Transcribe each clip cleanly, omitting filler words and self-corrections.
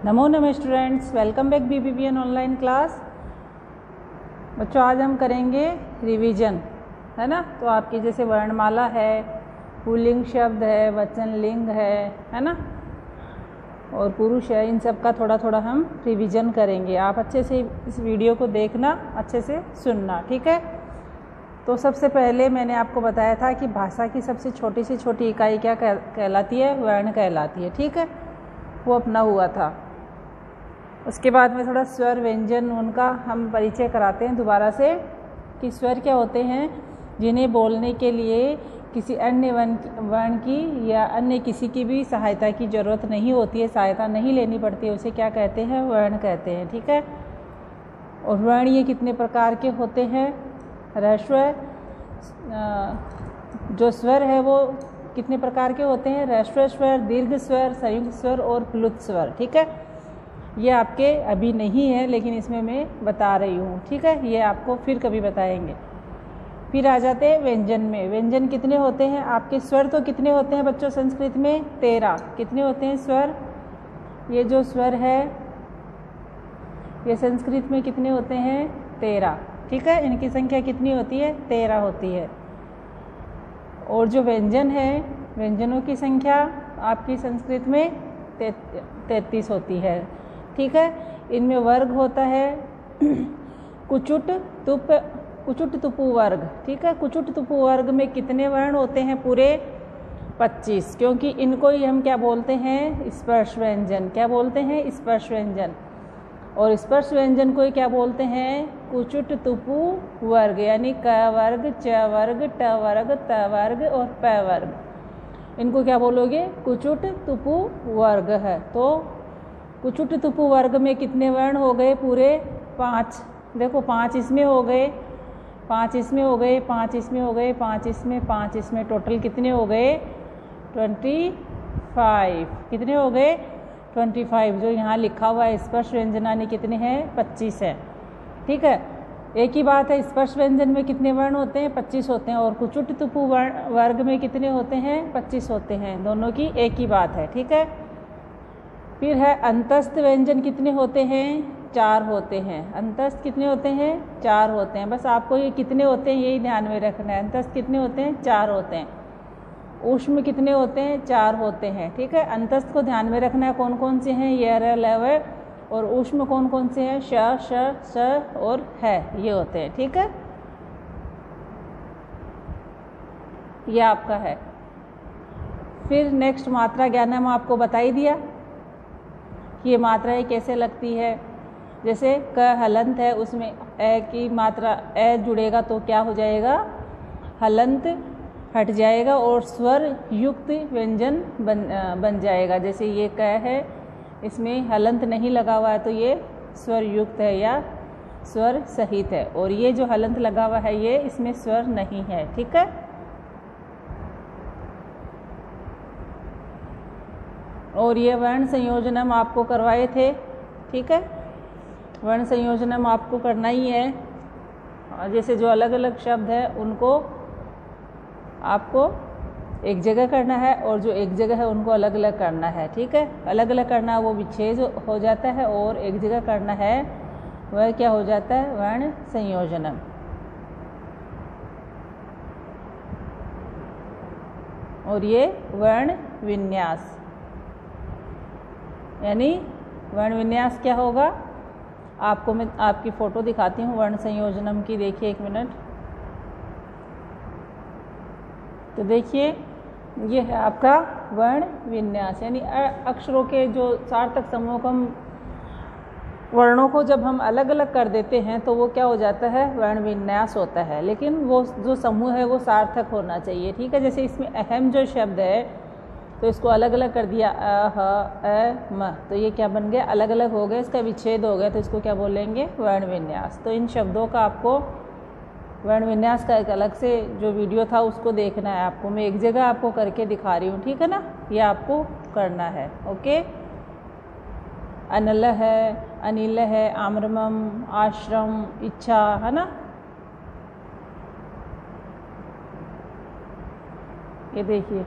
नमो नमः students, welcome back BBBN online class. बच्चों, आज हम करेंगे रिवीजन, है ना। तो आपकी जैसे वर्णमाला है, पुल्लिंग शब्द है, वचन लिंग है ना, और पुरुष है, इन सब का थोड़ा थोड़ा हम रिवीजन करेंगे। आप अच्छे से इस वीडियो को देखना, अच्छे से सुनना, ठीक है। तो सबसे पहले मैंने आपको बताया था कि भाषा की सबसे छोटी से छोटी इकाई क्या कहलाती है? वर्ण कहलाती है, ठीक है। वो अपना हुआ था। उसके बाद में थोड़ा स्वर व्यंजन उनका हम परिचय कराते हैं दोबारा से कि स्वर क्या होते हैं, जिन्हें बोलने के लिए किसी अन्य वर्ण की या अन्य किसी की भी सहायता की ज़रूरत नहीं होती है, सहायता नहीं लेनी पड़ती है, उसे क्या कहते हैं? वर्ण कहते हैं, ठीक है। और वर्ण ये कितने प्रकार के होते हैं? ह्रस्व जो स्वर है वो कितने प्रकार के होते हैं? ह्रस्व स्वर, दीर्घ स्वर, संयुक्त स्वर और प्लुत स्वर, ठीक है। ये आपके अभी नहीं है, लेकिन इसमें मैं बता रही हूँ, ठीक है। ये आपको फिर कभी बताएंगे। फिर आ जाते हैं व्यंजन में। व्यंजन कितने होते हैं? आपके स्वर तो कितने होते हैं बच्चों संस्कृत में? 13। कितने होते हैं स्वर? ये जो स्वर है ये संस्कृत में कितने होते हैं? 13, ठीक है। इनकी संख्या कितनी होती है? 13 होती है। और जो व्यंजन है, व्यंजनों की संख्या आपकी संस्कृत में 33 होती है, ठीक है। इनमें वर्ग होता है कुचुट तुपु वर्ग, ठीक है। कुचुट तुपु वर्ग में कितने वर्ण होते हैं? पूरे 25, क्योंकि इनको ही हम क्या बोलते हैं? स्पर्श व्यंजन। क्या बोलते हैं? स्पर्श व्यंजन। और स्पर्श व्यंजन को ही क्या बोलते हैं? कुचुट तुपु वर्ग, यानी क वर्ग, च वर्ग, ट वर्ग, त वर्ग और प वर्ग। इनको क्या बोलोगे? कुचुट तुपु वर्ग है। तो कुचुट तुपु वर्ग में कितने वर्ण हो गए? पूरे 5। देखो, 5 इसमें हो गए, 5 इसमें हो गए, 5 इसमें हो गए, 5 इसमें, 5 इसमें, टोटल कितने हो गए? 25। कितने हो गए? 25। जो यहाँ लिखा हुआ है स्पर्श व्यंजनानि कितने हैं? 25 है, ठीक है। एक ही बात है, स्पर्श व्यंजन में कितने वर्ण होते हैं? 25 होते हैं। और कुचुट तुपु वर्ग में कितने होते हैं? 25 होते हैं। दोनों की एक ही बात है, ठीक है। फिर है अंतस्थ व्यंजन। कितने होते हैं? 4 होते हैं। अंतस्थ कितने होते हैं? 4 होते हैं। बस आपको ये कितने होते हैं यही ध्यान में रखना है। अंतस्थ कितने होते हैं? 4 होते हैं। ऊष्म कितने होते हैं? 4 होते हैं, ठीक है। अंतस्थ को ध्यान में रखना है। कौन कौन से हैं? य, र, ल, व। और ऊष्म कौन कौन से हैं? श, श, स और है, ये होते हैं, ठीक है। ये आपका है। फिर नेक्स्ट मात्रा ज्ञान हम आपको बता ही दिया कि ये मात्राएं कैसे लगती है। जैसे क हलंत है, उसमें ए की मात्रा ए जुड़ेगा तो क्या हो जाएगा? हलंत हट जाएगा और स्वर युक्त व्यंजन बन जाएगा। जैसे ये क है, इसमें हलंत नहीं लगा हुआ है तो ये स्वर युक्त है या स्वर सहित है। और ये जो हलंत लगा हुआ है ये इसमें स्वर नहीं है, ठीक है। और ये वर्ण संयोजन हम आपको करवाए थे, ठीक है। वर्ण संयोजन हम आपको करना ही है। जैसे जो अलग अलग शब्द है उनको आपको एक जगह करना है और जो एक जगह है उनको अलग अलग करना है, ठीक है। अलग अलग करना वो विच्छेद हो जाता है और एक जगह करना है वह क्या हो जाता है? वर्ण संयोजनम। और ये वर्ण विन्यास, यानी वर्ण विन्यास क्या होगा? आपको मैं आपकी फ़ोटो दिखाती हूँ वर्ण संयोजनम की। देखिए 1 मिनट। तो देखिए ये है आपका वर्ण विन्यास, यानी अक्षरों के जो सार्थक समूह को हम वर्णों को जब हम अलग अलग कर देते हैं तो वो क्या हो जाता है? वर्ण विन्यास होता है। लेकिन वो जो समूह है वो सार्थक होना चाहिए, ठीक है। जैसे इसमें अहम जो शब्द है तो इसको अलग अलग कर दिया, अ, ह, अ, म, तो ये क्या बन गया? अलग अलग हो गए, इसका विच्छेद हो गया, तो इसको क्या बोलेंगे? वर्ण विन्यास। तो इन शब्दों का आपको वर्ण विन्यास का एक अलग से जो वीडियो था उसको देखना है आपको। मैं एक जगह आपको करके दिखा रही हूँ, ठीक है ना। ये आपको करना है, ओके। अनल है, अनिल है, आम्रमम, आश्रम, इच्छा, है ना। ये देखिए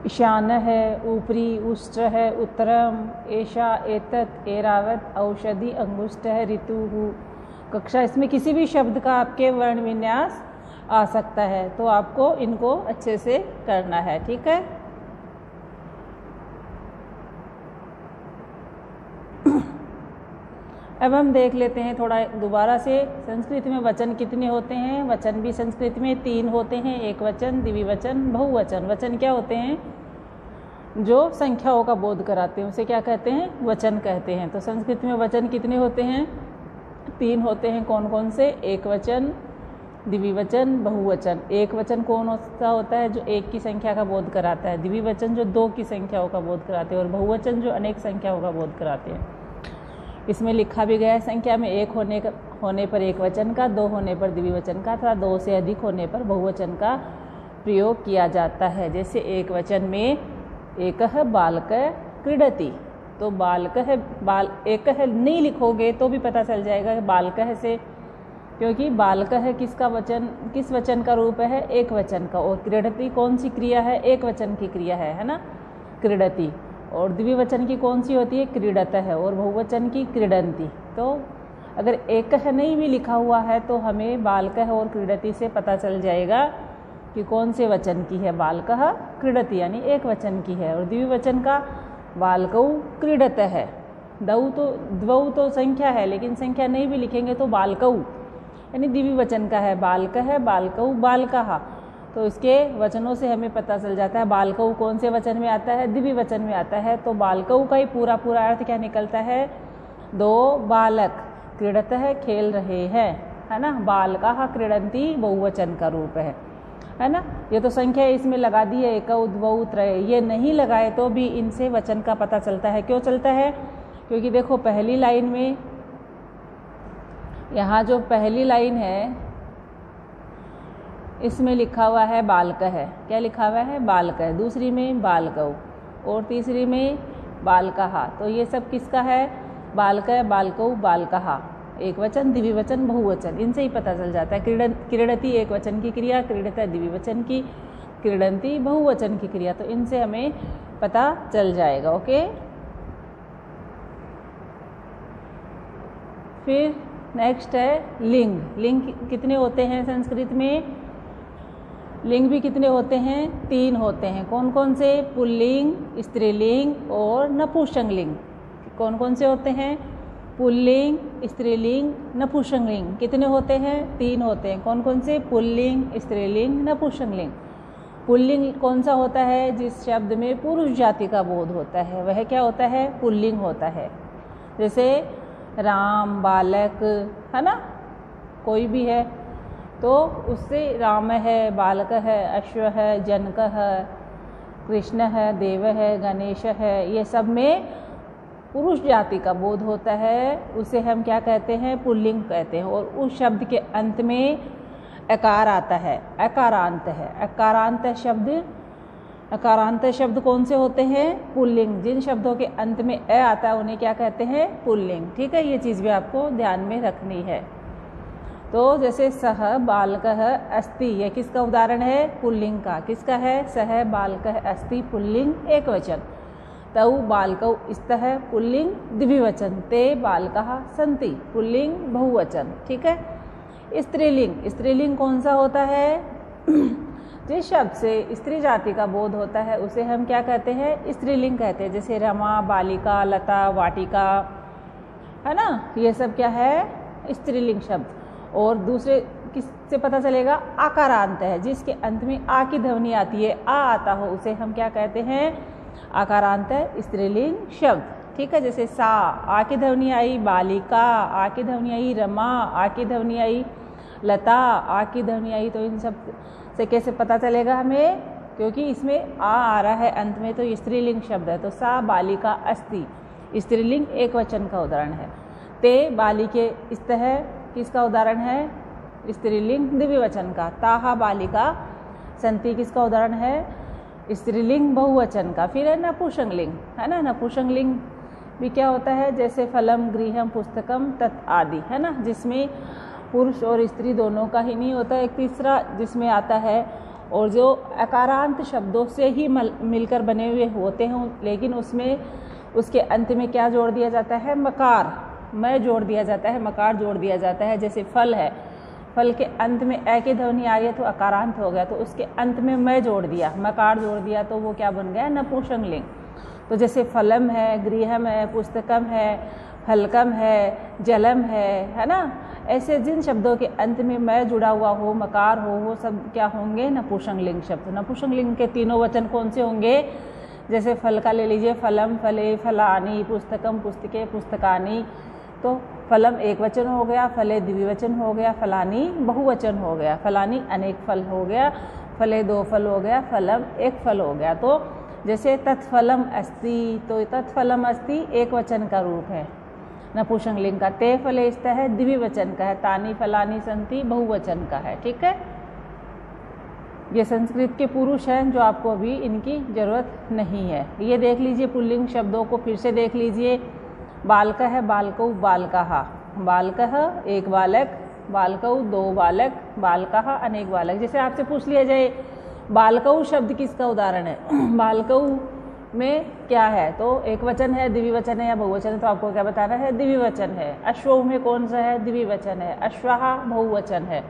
ईशान है, ऊपरी, उष्ट है, उत्तरम, ऐशा, एतत्, एरावत, औषधि, अंगुष्ठ है, ऋतु, कक्षा। इसमें किसी भी शब्द का आपके वर्ण विन्यास आ सकता है, तो आपको इनको अच्छे से करना है, ठीक है। अब हम देख लेते हैं थोड़ा दोबारा से संस्कृत में वचन कितने होते हैं। वचन भी संस्कृत में 3 होते हैं, एक वचन, द्विवचन, बहुवचन। वचन क्या होते हैं? जो संख्याओं का बोध कराते हैं उसे क्या कहते हैं? वचन कहते हैं। तो संस्कृत में वचन कितने होते हैं? 3 होते हैं। कौन कौन से? एक वचन, द्विवचन, बहुवचन। एक वचन कौन सा होता है? जो एक की संख्या का बोध कराता है। द्विवचन जो 2 की संख्याओं का बोध कराते हैं, और बहुवचन जो अनेक संख्याओं का बोध कराते हैं। इसमें लिखा भी गया है संख्या में 1 होने पर एक वचन का, 2 होने पर द्विवचन का तथा 2 से अधिक होने पर बहुवचन का प्रयोग किया जाता है। जैसे एक वचन में एकः बालकः क्रीडति, तो एकः नहीं लिखोगे तो भी पता चल जाएगा कि बालकः से, क्योंकि बालकः किस वचन का रूप है? एक वचन का। और क्रीडति कौन सी क्रिया है? एक वचन की क्रिया है ना, क्रीडति। और द्विवचन की कौन सी होती है? क्रीडतः है। और बहुवचन की क्रीडन्ति। तो अगर एकः नहीं भी लिखा हुआ है तो हमें बालकः और क्रीडति से पता चल जाएगा कि कौन से वचन की है। बालकः क्रीडति यानी एक वचन की है। और द्विवचन का बालकौ क्रीडतः है। द्वौ तो संख्या है, लेकिन संख्या नहीं भी लिखेंगे तो बालकौ यानी द्विवचन का है। बालकः, बालकौ, बालकः। तो इसके वचनों से हमें पता चल जाता है बालकौ कौन से वचन में आता है? द्विवचन में आता है। तो बालकौ का ही पूरा अर्थ क्या निकलता है? 2 बालक क्रीडतः खेल रहे हैं, है ना। बालकाः क्रीडन्ति बहुवचन का रूप है ना। ये तो संख्या इसमें लगा दी है, एकौ, द्वौ, त्रय। ये नहीं लगाए तो भी इनसे वचन का पता चलता है। क्यों चलता है? क्योंकि देखो पहली लाइन में, यहाँ जो पहली लाइन है इसमें लिखा हुआ है बालकः है। क्या लिखा हुआ है? बालकः। दूसरी में बालकौ, और तीसरी में बालकः। तो ये सब किसका है? बालकः, बालकौ, बालकः। एक वचन, द्विवचन, बहुवचन, इनसे ही पता चल जाता है। क्रीडति एक वचन की क्रिया, क्रीडतः द्विवचन की, क्रीडन्ति बहुवचन की क्रिया। तो इनसे हमें पता चल जाएगा। ओके, फिर नेक्स्ट है लिंग। लिंग कितने होते हैं संस्कृत में? लिंग भी कितने होते हैं? 3 होते हैं। कौन कौन से? पुल्लिंग, स्त्रीलिंग और नपुंसकलिंग। कौन कौन से होते हैं? पुल्लिंग, स्त्रीलिंग, नपुंसकलिंग। कितने होते हैं? 3 होते हैं। कौन कौन से? पुल्लिंग, स्त्रीलिंग, नपुंसकलिंग। पुल्लिंग कौन सा होता है? जिस शब्द में पुरुष जाति का बोध होता है वह क्या होता है? पुल्लिंग होता है। जैसे राम, बालक, है ना, कोई भी है तो उससे राम है, बालक है, अश्व है, जनक है, कृष्ण है, देव है, गणेश है। ये सब में पुरुष जाति का बोध होता है, उसे हम क्या कहते हैं? पुल्लिंग कहते हैं। और उस शब्द के अंत में अकार आता है, अकारांत है। अकारांत शब्द कौन से होते हैं? पुल्लिंग। जिन शब्दों के अंत में अ आता है उन्हें क्या कहते हैं? पुल्लिंग। ठीक है, ये चीज़ भी आपको ध्यान में रखनी है। तो जैसे सह बालकः अस्ति, यह किसका उदाहरण है? पुल्लिंग का। किसका है? सह बालकः अस्ति, पुल्लिंग एक वचन। तौ बालकौ स्तः, पुल्लिंग द्विवचन। ते बालकाः सन्ति, पुल्लिंग बहुवचन। ठीक है। स्त्रीलिंग, स्त्रीलिंग कौन सा होता है? जिस शब्द से स्त्री जाति का बोध होता है उसे हम क्या कहते हैं? स्त्रीलिंग कहते हैं। जैसे रमा, बालिका, लता, वाटिका, है ना, ये सब क्या है? स्त्रीलिंग शब्द। और दूसरे किससे पता चलेगा? आकारांत है। जिसके अंत में आ की ध्वनि आती है, आ आता हो, उसे हम क्या कहते हैं? आकारांत स्त्रीलिंग शब्द। ठीक है। जैसे सा, आ की ध्वनि आई, बालिका, आ की ध्वनि आई, रमा, आ की ध्वनि आई, लता, आ की ध्वनि आई। तो इन सब से कैसे पता चलेगा हमें? क्योंकि इसमें आ रहा है अंत में, तो स्त्रीलिंग शब्द है। तो सा बालिका अस्ति, स्त्रीलिंग एक वचन का उदाहरण है। ते बालिके स्तः किसका उदाहरण है? स्त्रीलिंग द्विवचन का। ताहा बालिका सन्ति किसका उदाहरण है? स्त्रीलिंग बहुवचन का। फिर है नपुंसकलिंग, है ना। नपुंसकलिंग भी क्या होता है? जैसे फलम, गृहम, पुस्तकम, तत् आदि, है ना, जिसमें पुरुष और स्त्री दोनों का ही नहीं होता। एक तीसरा जिसमें आता है और जो अकारांत शब्दों से ही मिलकर बने हुए होते हैं, लेकिन उसमें उसके अंत में क्या जोड़ दिया जाता है? मकार, मैं जोड़ दिया जाता है, मकार जोड़ दिया जाता है। जैसे फल है, फल के अंत में ए की ध्वनि आ रही है तो अकारांत हो गया, तो उसके अंत में मैं जोड़ दिया, मकार जोड़ दिया, तो वो क्या बन गया? नपुंसकलिंग। तो जैसे फलम है, गृहम है, पुस्तकम है, फलकम है, जलम है ना, ऐसे जिन शब्दों के अंत में मैं जुड़ा हुआ हो, मकार हो, वो सब क्या होंगे? नपुंसकलिंग शब्द। नपुंसकलिंग के तीनों वचन कौन से होंगे? जैसे फल का ले लीजिए, फलम, फले, फलानी, पुस्तकम, पुस्तके, पुस्तकानी। तो फलम एक वचन हो गया, फले द्विवचन हो गया, फलानी बहुवचन हो गया, फलानी अनेक फल हो गया, फले दो फल हो गया, फलम एक फल हो गया। तो जैसे तत्फलम अस्ति, तो तत्फलम अस्ति एक वचन का रूप है नपुंसकलिंग का। ते फले स्तः है द्विवचन का है, तानी फलानी संति बहुवचन का है। ठीक है, ये संस्कृत के पुरुष हैं जो आपको अभी इनकी जरूरत नहीं है। ये देख लीजिए पुल्लिंग शब्दों को फिर से देख लीजिए। बालकः, बालकौ, बालकाः। बालकः एक बालक, बालकौ दो बालक, बालकाः अनेक बालक। जैसे आपसे पूछ लिया जाए बालकौ शब्द किसका उदाहरण है, बालकौ में क्या है, तो एक वचन है, द्विवचन है या बहुवचन है, तो आपको क्या बताना है? द्विवचन है। अश्वौ में कौन सा है? द्विवचन है। अश्वः बहुवचन है।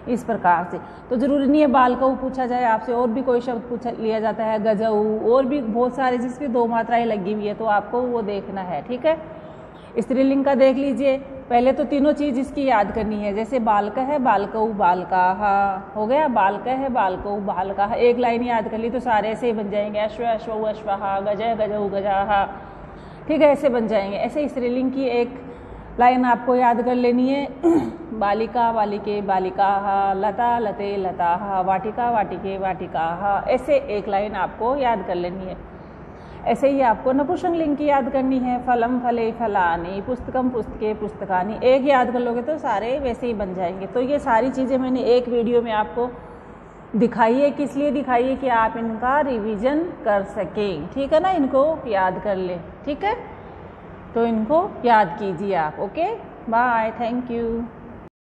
इस प्रकार से तो जरूरी नहीं है बालकौ पूछा जाए आपसे, और भी कोई शब्द पूछ लिया जाता है, गजऊ, और भी बहुत सारे जिसकी दो मात्राएं लगी हुई है, तो आपको वो देखना है। ठीक है, स्त्रीलिंग का देख लीजिए। पहले तो तीनों चीज इसकी याद करनी है। जैसे बालक है, बालकौ, बालकाः हो गया, बालक है, बालकौ, बालकाः, एक लाइन याद कर ली तो सारे ऐसे ही बन जाएंगे। अश्व, अश्वौ, अश्वाः, गज, गजौ, गजाः। ठीक है, ऐसे बन जाएंगे। ऐसे स्त्रीलिंग की एक लाइन आपको याद कर लेनी है। बालिका, बालिके, बालिकाः, लता, लते, लताः, वाटिका, वाटिके, वाटिकाः। ऐसे एक लाइन आपको याद कर लेनी है। ऐसे ही आपको नपुंसकलिंग की याद करनी है। फलम, फले, फलानी, पुस्तकम, पुस्तके, पुस्तकानी। एक याद कर लोगे तो सारे वैसे ही बन जाएंगे। तो ये सारी चीज़ें मैंने एक वीडियो में आपको दिखाई है। किस लिए दिखाई है? कि आप इनका रिवीजन कर सकें। ठीक है ना, इनको याद कर लें। ठीक है, तो इनको याद कीजिए आप। Okay, bye, thank you.